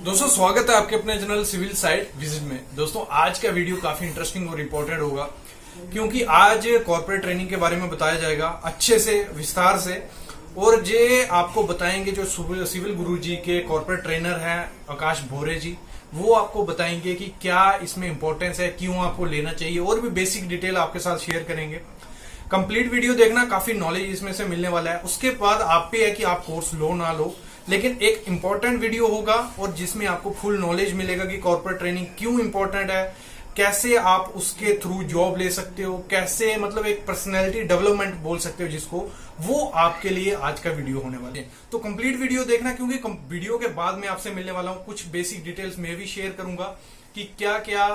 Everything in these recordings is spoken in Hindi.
दोस्तों स्वागत है आपके अपने चैनल सिविल साइट विजिट में। दोस्तों आज का वीडियो काफी इंटरेस्टिंग और इम्पोर्टेंट होगा क्योंकि आज कॉर्पोरेट ट्रेनिंग के बारे में बताया जाएगा अच्छे से विस्तार से। और ये आपको बताएंगे जो सिविल गुरुजी के कॉर्पोरेट ट्रेनर हैं आकाश भोरे जी, वो आपको बताएंगे कि क्या इसमें इंपॉर्टेंस है, क्यों आपको लेना चाहिए, और भी बेसिक डिटेल आपके साथ शेयर करेंगे। कंप्लीट वीडियो देखना, काफी नॉलेज इसमें से मिलने वाला है। उसके बाद आप पे है कि आप कोर्स लो ना लो, लेकिन एक इंपॉर्टेंट वीडियो होगा और जिसमें आपको फुल नॉलेज मिलेगा कि कॉर्पोरेट ट्रेनिंग क्यों इंपॉर्टेंट है, कैसे आप उसके थ्रू जॉब ले सकते हो, कैसे मतलब एक पर्सनैलिटी डेवलपमेंट बोल सकते हो जिसको, वो आपके लिए आज का वीडियो होने वाले हैं। तो कंप्लीट वीडियो देखना क्योंकि वीडियो के बाद में आपसे मिलने वाला हूं कुछ बेसिक डिटेल्स मैं भी शेयर करूंगा कि क्या क्या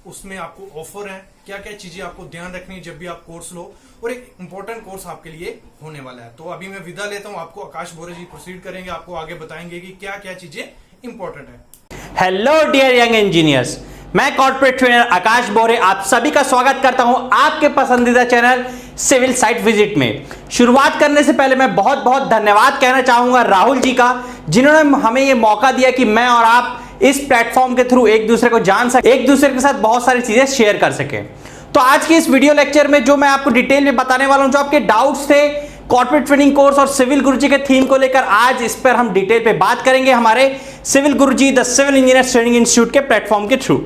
उसमें आपको ऑफर है, क्या क्या चीजें आपको ध्यान रखनी है जब भी आप कोर्स लो, और एक इंपॉर्टेंट कोर्स आपके लिए होने वाला है। तो अभी मैं विदा लेता हूं आपको, आकाश भोरे जी प्रोसीड करेंगे, आपको आगे बताएंगे कि क्या क्या चीजें इंपॉर्टेंट है। हेलो डियर यंग इंजीनियर्स, मैं कॉर्पोरेट ट्रेनर आकाश भोरे आप सभी का स्वागत करता हूं आपके पसंदीदा चैनल सिविल साइट विजिट में। शुरुआत करने से पहले मैं बहुत बहुत धन्यवाद कहना चाहूंगा राहुल जी का, जिन्होंने हमें यह मौका दिया कि मैं और आप इस प्लेटफॉर्म के थ्रू एक दूसरे को जान सके, एक दूसरे के साथ बहुत सारी चीजें शेयर कर सके। तो आज के इस वीडियो लेक्चर में जो मैं आपको डिटेल में बताने वाला हूं, जो आपके डाउट्स थे कॉर्पोरेट ट्रेनिंग कोर्स और सिविल गुरुजी के थीम को लेकर, आज इस पर हम डिटेल पे बात करेंगे हमारे civil Guruji the civil engineers training institute के प्लेटफॉर्म के थ्रू।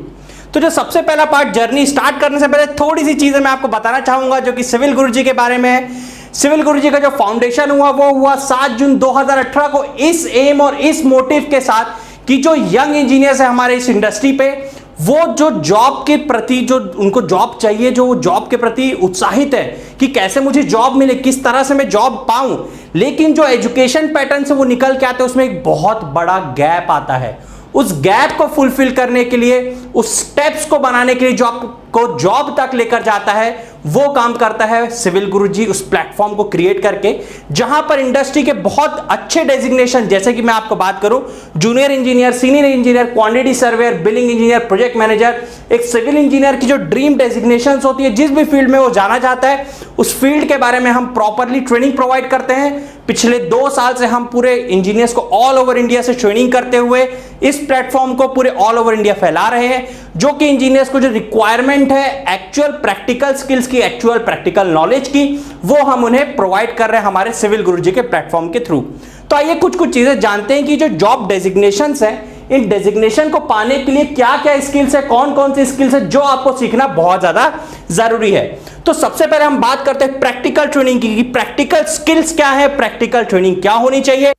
तो जो सबसे पहला पार्ट, जर्नी स्टार्ट करने से पहले थोड़ी सी चीजें मैं आपको बताना चाहूंगा जो कि सिविल गुरुजी के बारे में है। सिविल गुरुजी का जो फाउंडेशन हुआ वो हुआ 7 जून 2018 को, इस एम और इस मोटिव के साथ कि जो यंग इंजीनियर्स है हमारे इस इंडस्ट्री पे, वो जो जॉब के प्रति, जो उनको जॉब चाहिए, जो जॉब के प्रति उत्साहित है कि कैसे मुझे जॉब मिले, किस तरह से मैं जॉब पाऊं, लेकिन जो एजुकेशन पैटर्न से वो निकल के आते हैं उसमें एक बहुत बड़ा गैप आता है। उस गैप को फुलफिल करने के लिए, उस स्टेप्स को बनाने के लिए जो आपको जॉब तक लेकर जाता है, वो काम करता है सिविल गुरुजी उस प्लेटफॉर्म को क्रिएट करके, जहां पर इंडस्ट्री के बहुत अच्छे डेजिग्नेशन, जैसे कि मैं आपको बात करूं junior engineer, senior engineer, quantity surveyor, billing engineer, project manager, एक सिविल इंजीनियर की जो ड्रीम डेजिग्नेशंस होती है, जिस भी फील्ड में वो जाना चाहता है उस फील्ड के बारे में हम प्रॉपरली ट्रेनिंग प्रोवाइड करते हैं। पिछले 2 साल से हम पूरे इंजीनियर्स को ऑल ओवर इंडिया से ट्रेनिंग करते हुए इस प्लेटफॉर्म को पूरे ऑल ओवर इंडिया फैला रहे हैं, जो कि इंजीनियर्स को जो रिक्वायरमेंट है एक्चुअल प्रैक्टिकल स्किल्स की, एक्चुअल प्रैक्टिकल नॉलेज की, वो हम उन्हें प्रोवाइड कर रहे हैं हमारे सिविल गुरुजी के प्लेटफॉर्म के थ्रू। तो आइए कुछ कुछ चीजें जानते हैं कि जो जॉब डेजिग्नेशंस है, इन डेजिग्नेशन को पाने के लिए क्या क्या स्किल्स है, कौन कौन सी स्किल्स है जो आपको सीखना बहुत ज्यादा जरूरी है। तो सबसे पहले हम बात करते हैं प्रैक्टिकल ट्रेनिंग की, प्रैक्टिकल स्किल्स क्या है, प्रैक्टिकल ट्रेनिंग क्या होनी चाहिए।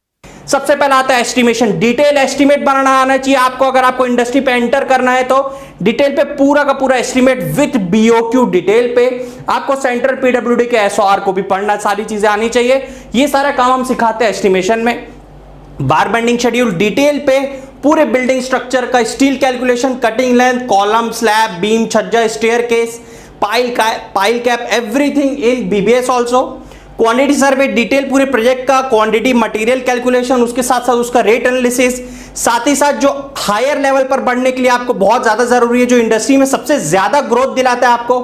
सबसे पहला आता है एस्टिमेशन, डिटेल एस्टिमेट बनाना आना चाहिए आपको। अगर आपको इंडस्ट्री पे एंटर करना है तो डिटेल पे पूरा का पूरा एस्टिमेट विद बीओक्यू डिटेल पे, आपको सेंट्रल पीडब्ल्यूडी के एसओआर को भी पढ़ना, सारी चीजें आनी चाहिए। ये सारा काम हम सिखाते हैं एस्टिमेशन में। बार बेंडिंग शेड्यूल डिटेल पे, पूरे बिल्डिंग स्ट्रक्चर का steel calculation, cutting length, column, slab, beam, छज्जा, staircase, pile cap, everything in BBS also. Quantity survey detail पूरे प्रोजेक्ट का क्वांटिटी, मटेरियल कैलकुलेशन, उसके साथ साथ उसका रेट एनालिसिस। साथ ही साथ जो हायर लेवल पर बढ़ने के लिए आपको बहुत ज्यादा जरूरी है, जो इंडस्ट्री में सबसे ज्यादा ग्रोथ दिलाता है आपको,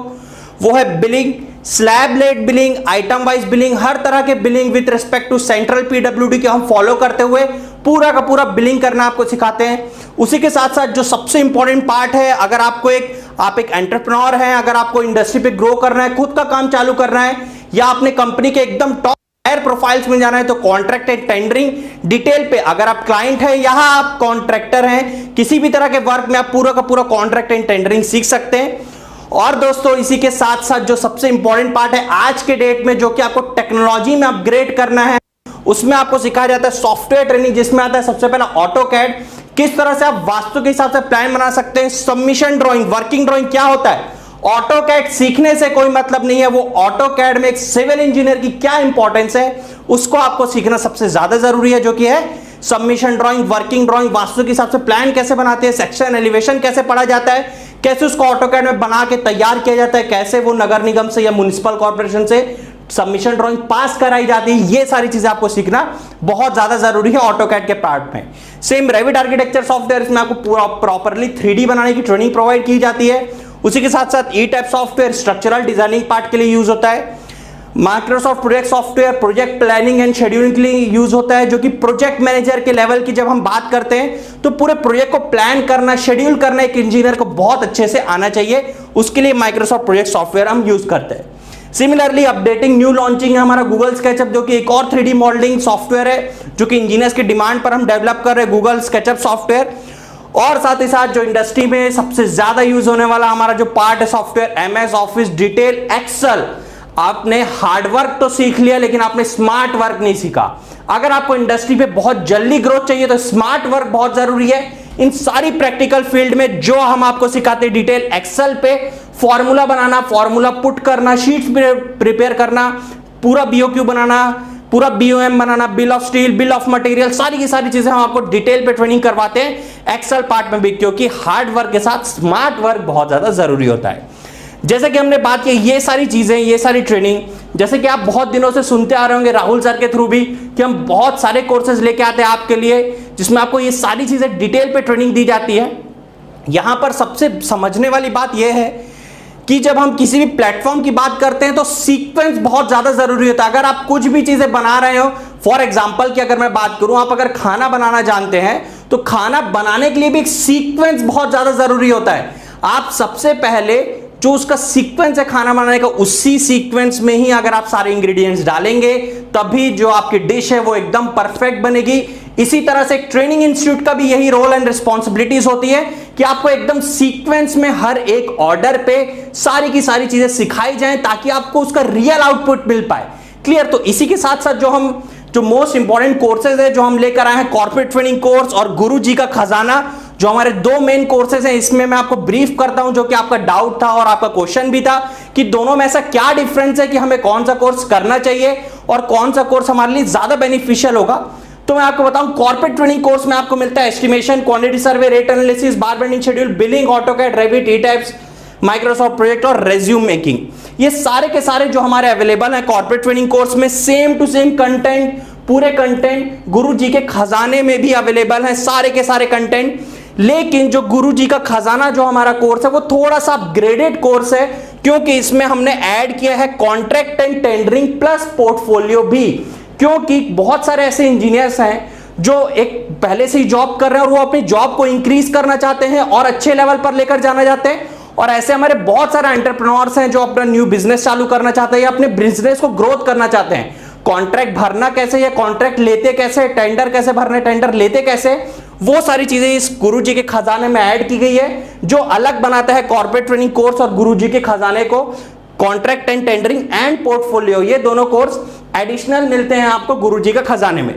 वो है billing, slab let billing, item wise billing, हर तरह के billing with respect to central PWD के हम फॉलो करते हुए पूरा का पूरा बिलिंग करना आपको सिखाते हैं। उसी के साथ साथ जो सबसे इंपॉर्टेंट पार्ट है, अगर आपको आप एक एंटरप्रेन्योर हैं, अगर आपको इंडस्ट्री पे ग्रो करना है, खुद का काम चालू करना है, या अपने कंपनी के एकदम टॉप हायर प्रोफाइल्स में जाना है, तो कॉन्ट्रैक्ट एंड टेंडरिंग डिटेल पे, अगर आप क्लाइंट है या आप कॉन्ट्रैक्टर हैं, किसी भी तरह के वर्क में आप पूरा का पूरा कॉन्ट्रैक्ट एंड टेंडरिंग सीख सकते हैं। और दोस्तों इसी के साथ साथ जो सबसे इंपॉर्टेंट पार्ट है आज के डेट में, जो कि आपको टेक्नोलॉजी में अपग्रेड करना है, उसमें आपको सिखाया जाता है सॉफ्टवेयर ट्रेनिंग, जिसमें आता है सबसे पहला ऑटोकैड, किस तरह से आप वास्तु के हिसाब से प्लान बना सकते हैं। सबमिशन ड्राइंग, वर्किंग ड्राइंग क्या होता है, ऑटोकैड सीखने से कोई मतलब नहीं है, वो ऑटोकैड में एक सिविल इंजीनियर की क्या इंपॉर्टेंस है उसको आपको सीखना सबसे ज्यादा जरूरी है, जो कि है submission drawing, working drawing, vastu के हिसाब से प्लान कैसे बनाते हैं, सेक्शन एलिवेशन कैसे पढ़ा जाता है, कैसे उसको ऑटोकैड में बना के तैयार किया जाता है, कैसे वो नगर निगम से या म्युनिसिपल कॉर्पोरेशन से सबमिशन ड्राइंग पास कराई जाती है, ये सारी चीजें आपको सीखना बहुत ज्यादा जरूरी है ऑटोकैड के पार्ट में। सेम रेविट आर्किटेक्चर सॉफ्टवेयर, इसमें आपको पूरा प्रॉपरली 3D बनाने की ट्रेनिंग प्रोवाइड की जाती है। उसी के साथ साथ ETABS software structural designing part के लिए यूज होता है। Microsoft project software project planning and scheduling के लिए यूज होता है, जो कि प्रोजेक्ट मैनेजर के लेवल की जब हम बात करते हैं तो पूरे प्रोजेक्ट को प्लान करना, शेड्यूल करना एक इंजीनियर को बहुत अच्छे से आना चाहिए, उसके लिए माइक्रोसॉफ्ट प्रोजेक्ट सॉफ्टवेयर हम यूज करते हैं। सिमिलरली अपडेटिंग न्यू लॉन्चिंग है हमारा गूगल स्केचअप, जो कि एक और 3D मॉडलिंग सॉफ्टवेयर है जो कि इंजीनियर्स की डिमांड पर हम डेवलप कर रहे हैं गूगल स्केचअप सॉफ्टवेयर। और साथ ही साथ जो इंडस्ट्री में सबसे ज्यादा यूज होने वाला हमारा जो पार्ट है software MS office, detail, excel. आपने हार्ड वर्क तो सीख लिया लेकिन आपने स्मार्ट वर्क नहीं सीखा। अगर आपको इंडस्ट्री पे बहुत जल्दी ग्रोथ चाहिए तो स्मार्ट वर्क बहुत जरूरी है। इन सारी प्रैक्टिकल फील्ड में जो हम आपको सिखाते हैं, डिटेल एक्सेल पे फॉर्मूला बनाना, फॉर्मूला पुट करना, शीट्स प्रिपेयर करना, पूरा BOQ बनाना, पूरा BOM banana, bill of steel, bill of material, सारी की सारी चीजें हम आपको डिटेल पे ट्रेनिंग करवाते हैं एक्सेल पार्ट में भी, क्योंकि हार्ड वर्क के साथ स्मार्ट वर्क बहुत ज्यादा जरूरी होता है। जैसे कि हमने बात की ये सारी चीजें, ये सारी ट्रेनिंग, जैसे कि आप बहुत दिनों से सुनते आ रहे होंगे राहुल सर के थ्रू भी कि हम बहुत सारे कोर्सेज लेके आते हैं आपके लिए, जिसमें आपको ये सारी चीजें डिटेल पे ट्रेनिंग दी जाती है। यहां पर सबसे समझने वाली बात यह है कि जब हम किसी भी प्लेटफॉर्म की बात करते हैं तो सीक्वेंस बहुत ज्यादा जरूरी होता है। अगर आप कुछ भी चीजें बना रहे हो, फॉर एग्जांपल की अगर मैं बात करूं, आप अगर खाना बनाना जानते हैं तो खाना बनाने के लिए भी एक सीक्वेंस बहुत ज्यादा जरूरी होता है। आप सबसे पहले जो उसका सीक्वेंस है खाना बनाने का, उसी सीक्वेंस में ही अगर आप सारे इंग्रेडिएंट्स डालेंगे तभी जो आपकी डिश है वो एकदम परफेक्ट बनेगी। इसी तरह से एक ट्रेनिंग इंस्टीट्यूट का भी यही रोल एंड रिस्पॉन्सिबिलिटीज होती है कि आपको एकदम सीक्वेंस में हर एक ऑर्डर पे सारी की सारी चीजें सिखाई जाएं ताकि आपको उसका रियल आउटपुट मिल पाए। क्लियर? तो इसी के साथ साथ जो मोस्ट इंपॉर्टेंट कोर्सेज है जो हम लेकर आए हैं, कॉर्पोरेट ट्रेनिंग कोर्स और गुरुजी का खजाना, जो हमारे दो मेन कोर्सेज हैं, इसमें मैं आपको ब्रीफ करता हूं, जो कि आपका डाउट था और आपका क्वेश्चन भी था कि दोनों में ऐसा क्या डिफरेंस है कि हमें कौन सा कोर्स करना चाहिए और कौन सा कोर्स हमारे लिए ज्यादा बेनिफिशियल होगा। तो मैं आपको बताऊं, कॉर्पोरेट ट्रेनिंग कोर्स में आपको मिलता है estimation, quantity survey, rate analysis, bar bending schedule, billing, AutoCAD, Revit, ETABS, Microsoft project और रेज्यूम मेकिंग। ये सारे के सारे जो हमारे अवेलेबल हैं कॉर्पोरेट ट्रेनिंग कोर्स में, सेम टू सेम कंटेंट, पूरे कंटेंट गुरुजी के खजाने में भी अवेलेबल है, सारे के सारे कंटेंट। लेकिन जो गुरुजी का खजाना जो हमारा कोर्स है वो थोड़ा सा अपग्रेडेड कोर्स है, क्योंकि इसमें हमने ऐड किया है contract and tendering plus portfolio भी। क्योंकि बहुत सारे ऐसे इंजीनियर्स हैं जो एक पहले से ही जॉब कर रहे हैं और वो अपनी जॉब को इंक्रीज करना चाहते हैं और अच्छे लेवल पर लेकर जाना चाहते हैं, और ऐसे हमारे बहुत सारे एंटरप्रेन्योर्स हैं जो अपना न्यू बिजनेस चालू करना चाहते हैं या अपने बिजनेस को ग्रोथ करना चाहते हैं। कॉन्ट्रैक्ट भरना कैसे, या कॉन्ट्रैक्ट लेते कैसे, टेंडर कैसे भरने, टेंडर लेते कैसे, वो सारी चीजें इस गुरुजी के खजाने में ऐड की गई है, जो अलग बनाता है कॉर्पोरेट ट्रेनिंग कोर्स और गुरुजी के खजाने को। Contract and tendering and portfolio, ये दोनों कोर्स एडिशनल मिलते हैं आपको गुरुजी के खजाने में।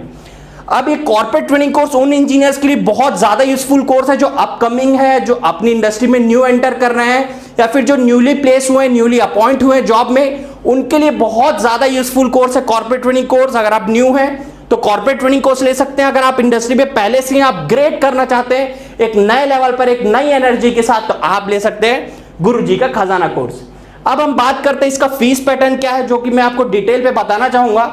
अब ये कॉर्पोरेट ट्रेनिंग कोर्स उन इंजीनियर्स के लिए बहुत ज्यादा यूजफुल कोर्स है जो अपकमिंग है, जो अपनी इंडस्ट्री में न्यू एंटर कर रहे हैं, या फिर जो न्यूली प्लेस हुए, न्यूली अपॉइंट हुए जॉब में, उनके लिए बहुत ज्यादा यूजफुल कोर्स है कॉर्पोरेट ट्रेनिंग कोर्स। अगर आप न्यू हैं तो कॉर्पोरेट ट्रेनिंग कोर्स ले सकते हैं। अगर आप इंडस्ट्री में पहले से अपग्रेड करना चाहते हैं एक नए लेवल पर, एक नई एनर्जी के साथ, तो आप ले सकते हैं गुरुजी का खजाना कोर्स। अब हम बात करते हैं इसका फीस पैटर्न क्या है, जो कि मैं आपको डिटेल पे बताना चाहूंगा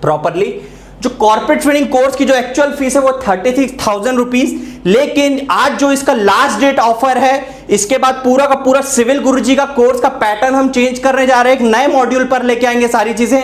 प्रॉपरली। जो कॉर्पोरेट ट्रेनिंग कोर्स की जो एक्चुअल फीस है वो 36,000 रुपीज, लेकिन आज जो इसका लास्ट डेट ऑफर है, इसके बाद पूरा का पूरा सिविल गुरुजी का कोर्स का पैटर्न हम चेंज करने जा रहे हैं, एक नए मॉड्यूल पर लेके आएंगे सारी चीजें।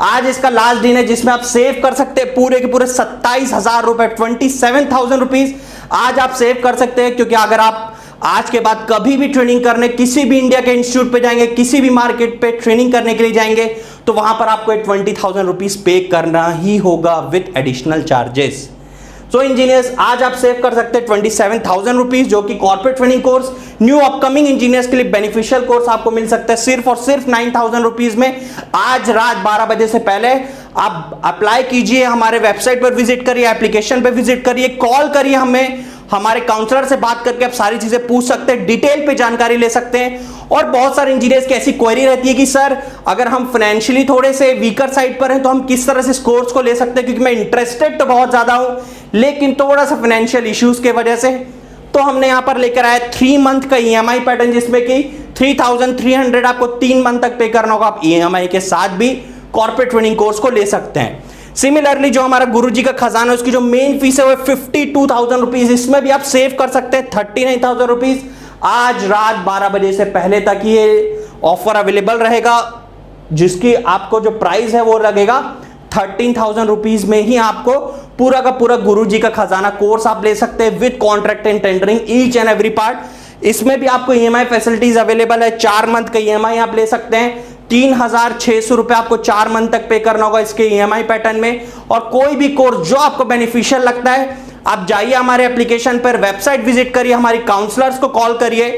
आज इसका लास्ट दिन है जिसमें आप सेव कर सकते हैं पूरे के पूरे 27,000 रुपए, 27,000 रुपीज आज आप सेव कर सकते हैं। क्योंकि अगर आप आज के बाद कभी भी ट्रेनिंग करने किसी भी इंडिया के इंस्टीट्यूट पे जाएंगे, किसी भी मार्केट पे ट्रेनिंग करने के लिए जाएंगे, तो वहां पर आपको 20,000 रुपीज पे करना ही होगा with additional charges. So engineers आज आप सेव कर सकते हैं 27,000 रुपीज, जो कि corporate training course new upcoming engineers के लिए बेनिफिशियल कोर्स आपको मिल सकता है सिर्फ और सिर्फ 9,000 रुपीज में। आज रात 12 बजे से पहले आप अप्लाई कीजिए, हमारे वेबसाइट पर विजिट करिए, एप्लीकेशन पर विजिट करिए, कॉल करिए हमें, हमारे काउंसलर से बात करके आप सारी चीजें पूछ सकते हैं, डिटेल पे जानकारी ले सकते हैं। और बहुत सारे इंजीनियर्स की ऐसी क्वेरी रहती है कि सर अगर हम फाइनेंशियली थोड़े से वीकर साइड पर हैं तो हम किस तरह से इस कोर्स को ले सकते हैं, क्योंकि मैं इंटरेस्टेड तो बहुत ज्यादा हूं लेकिन थोड़ा सा फाइनेंशियल इश्यूज के वजह से। तो हमने यहां पर लेकर आया 3 मंथ का EMI पैटर्न, जिसमें कि 3,300 आपको 3 मंथ तक पे करना होगा। आप EMI के साथ भी कॉर्पोरेट ट्रेनिंग कोर्स को ले सकते हैं। सिमिलरली जो हमारा गुरुजी का खजाना है उसकी जो मेन फीस है वो 52,000 रुपीज, इसमें भी आप सेव कर सकते हैं 39,000 रुपीज। आज रात 12 बजे से पहले तक ये ऑफर अवेलेबल रहेगा। जिसकी आपको जो प्राइस है वो लगेगा 13,000 रुपीज में ही आपको पूरा का पूरा गुरुजी का खजाना कोर्स आप ले सकते हैं with contract and tendering each and every part. इसमें भी आपको ईएमआई फैसिलिटीज अवेलेबल है। 4 मंथ का ईएमआई आप ले सकते हैं। 3,600 रुपए आपको 4 मंथ तक पे करना होगा इसके ईएमआई पैटर्न में। और कोई भी कोर्स जो आपको बेनिफिशियल लगता है, आप जाइए हमारे एप्लीकेशन पर, वेबसाइट विजिट करिए, हमारी काउंसलर्स को कॉल करिए।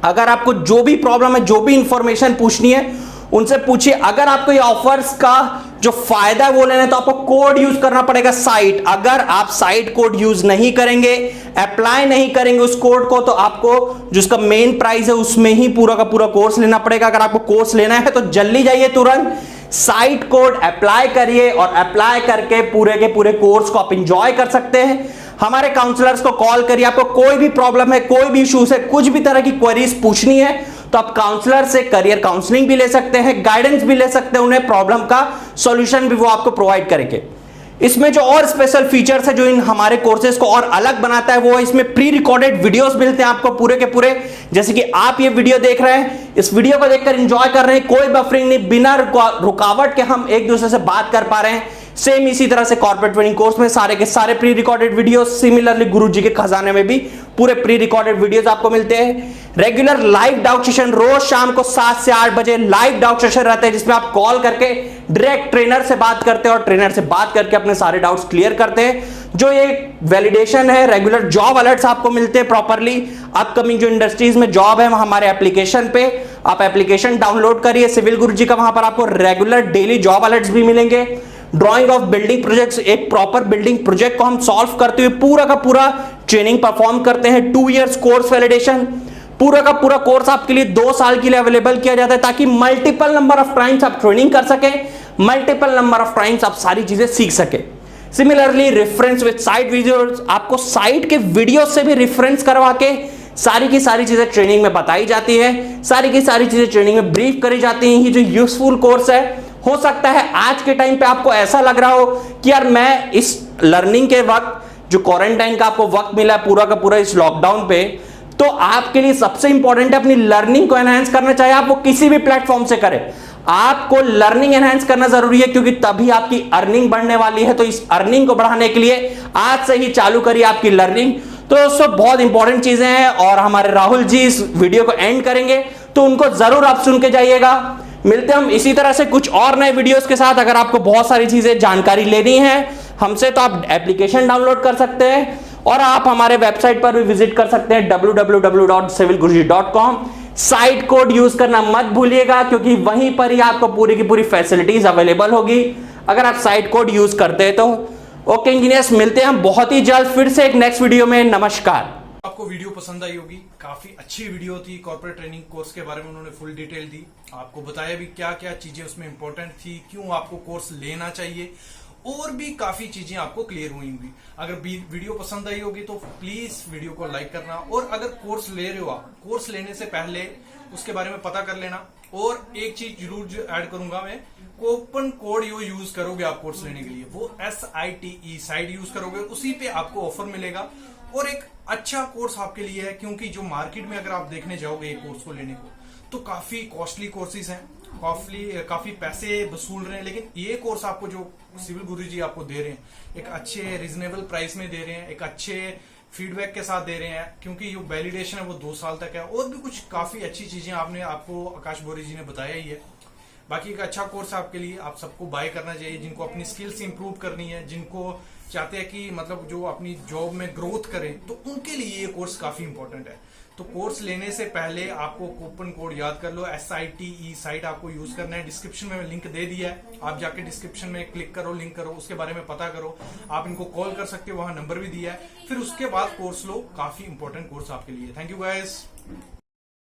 अगर आपको जो भी प्रॉब्लम है, जो भी इंफॉर्मेशन पूछनी है, उनसे पूछिए। अगर आपको ये ऑफर्स का जो फायदा है वो लेना है तो आपको कोड यूज करना पड़ेगा साइट। अगर आप साइट कोड यूज नहीं करेंगे, अप्लाई नहीं करेंगे उस कोड को, तो आपको जिसका मेन प्राइस है उसमें ही पूरा का पूरा कोर्स लेना पड़ेगा। अगर आपको कोर्स लेना है तो जल्दी जाइए, तुरंत साइट कोड अप्लाई करिए और अप्लाई करके पूरे के पूरे कोर्स को आप इंजॉय कर सकते हैं। हमारे काउंसलर्स को कॉल करिए। आपको कोई भी प्रॉब्लम है, कोई भी इश्यूज है, कुछ भी तरह की क्वेरीज पूछनी है तो आप काउंसलर से करियर काउंसलिंग भी ले सकते हैं, गाइडेंस भी ले सकते हैं। उन्हें प्रॉब्लम का सॉल्यूशन भी वो आपको प्रोवाइड करेंगे। इसमें जो और स्पेशल फीचर्स है जो इन हमारे कोर्सेज को और अलग बनाता है वो है इसमें प्री रिकॉर्डेड वीडियोस मिलते हैं आपको पूरे के पूरे। जैसे कि आप ये वीडियो देख रहे हैं, इस वीडियो को देखकर एंजॉय कर रहे हैं, कोई बफरिंग नहीं, बिना रुकावट के हम एक दूसरे से बात कर पा रहे हैं। सेम इसी तरह से कॉर्पोरेट ट्रेनिंग कोर्स में सारे के सारे प्री रिकॉर्डेड वीडियो, सिमिलरली गुरुजी के खजाने में भी पूरे प्री रिकॉर्डेड वीडियोस आपको मिलते हैं। रेगुलर लाइव डाउट सेशन रोज शाम को 7 से 8 बजे लाइव डाउट सेशन रहता है, जिसमें आप कॉल करके डायरेक्ट ट्रेनर से बात करते हैं और ट्रेनर से बात करके अपने सारे डाउट्स क्लियर करते हैं। जो ये वैलिडेशन है, रेगुलर जॉब अलर्ट्स आपको मिलते हैं प्रॉपरली। अपकमिंग जो इंडस्ट्रीज में जॉब है हमारे एप्लीकेशन पे, आप एप्लीकेशन डाउनलोड करिए सिविल गुरुजी का, वहां पर आपको रेगुलर डेली जॉब अलर्ट्स भी मिलेंगे। ड्राइंग ऑफ बिल्डिंग प्रोजेक्ट्स, एक प्रॉपर बिल्डिंग प्रोजेक्ट को हम सॉल्व करते हुए पूरा का पूरा ट्रेनिंग परफॉर्म करते हैं। 2 इयर्स कोर्स वैलिडेशन, पूरा का पूरा कोर्स आपके लिए 2 साल के लिए अवेलेबल किया जाता है, ताकि मल्टीपल नंबर ऑफ टाइम्स आप ट्रेनिंग कर सके, मल्टीपल नंबर ऑफ टाइम्स आप सारी चीजें सीख सके। Similarly reference with site videos, आपको साइट के वीडियो से भी रेफरेंस करवा के सारी की सारी चीजें ट्रेनिंग में बताई जाती है, सारी की सारी चीजें ट्रेनिंग में ब्रीफ करी जाती हैं। ये जो यूजफुल कोर्स है, हो सकता है आज के टाइम पे आपको ऐसा लग रहा हो कि यार मैं इस लर्निंग के वक्त, जो क्वारंटाइन का आपको वक्त मिला है पूरा का पूरा इस लॉकडाउन पे, तो आपके लिए सबसे इंपॉर्टेंट है अपनी लर्निंग को एनहांस करना, चाहे आप वो किसी भी प्लेटफॉर्म से करें। आपको लर्निंग एनहांस करना जरूरी है, क्योंकि तभी आपकी अर्निंग बढ़ने वाली है। तो इस अर्निंग को बढ़ाने के लिए आज से ही चालू करिए आपकी लर्निंग। तो दोस्तों बहुत इंपॉर्टेंट चीजें हैं और हमारे राहुल जी इस वीडियो को एंड करेंगे, तो उनको जरूर आप सुन के जाइएगा। मिलते हैं हम इसी तरह से कुछ और नए वीडियोस के साथ। अगर आपको बहुत सारी चीजें जानकारी लेनी है हमसे, तो आप एप्लीकेशन डाउनलोड कर सकते हैं और आप हमारे वेबसाइट पर भी विजिट कर सकते हैं www.civilguruji.com। साइट कोड यूज करना मत भूलिएगा, क्योंकि वहीं पर ही आपको पूरी की पूरी फैसिलिटीज अवेलेबल होगी अगर आप साइट कोड यूज करते हैं तो। ओके इंजीनियर्स, मिलते हैं हम बहुत ही जल्द फिर से एक नेक्स्ट वीडियो में। नमस्कार। आपको वीडियो पसंद आई होगी, काफी अच्छी वीडियो थी। कॉर्पोरेट ट्रेनिंग कोर्स के बारे में उन्होंने फुल डिटेल दी, आपको बताया भी क्या क्या चीजें उसमें इंपॉर्टेंट थी, क्यों आपको कोर्स लेना चाहिए, और भी काफी चीजें आपको क्लियर हुई होंगी। अगर वीडियो पसंद आई होगी तो प्लीज वीडियो को लाइक करना, और अगर कोर्स ले रहे हो आप, कोर्स लेने से पहले उसके बारे में पता कर लेना। और एक चीज जरूर ऐड करूंगा मैं, कूपन कोड यूज करोगे आप कोर्स लेने के लिए, वो SITE साइट यूज करोगे, उसी पे आपको ऑफर मिलेगा और एक अच्छा कोर्स आपके लिए है। क्योंकि जो मार्केट में अगर आप देखने जाओगे एक कोर्स को लेने को, तो काफी कॉस्टली कोर्सेज हैं, काफी पैसे वसूल रहे हैं, लेकिन ये कोर्स आपको जो सिविल गुरुजी आपको दे रहे हैं एक अच्छे रिजनेबल प्राइस में दे रहे हैं, एक अच्छे फीडबैक के साथ दे रहे हैं, क्योंकि जो वैलिडेशन है वो 2 साल तक है, और भी कुछ काफी अच्छी चीजें आपको आकाश बोरी जी ने बताया ही है। बाकी एक अच्छा कोर्स आपके लिए, आप सबको बाय करना चाहिए, जिनको अपनी स्किल्स इंप्रूव करनी है, जिनको चाहते हैं कि मतलब जो अपनी जॉब में ग्रोथ करें, तो उनके लिए ये कोर्स काफी इंपॉर्टेंट है। तो कोर्स लेने से पहले आपको कूपन कोड याद कर लो, SITE साइट आपको यूज करना है। डिस्क्रिप्शन में लिंक दे दिया है, आप जाके डिस्क्रिप्शन में क्लिक करो, लिंक करो, उसके बारे में पता करो। आप इनको कॉल कर सकते हो, वहां नंबर भी दिया है। फिर उसके बाद कोर्स लो, काफी इंपॉर्टेंट कोर्स आपके लिए। Thank you guys.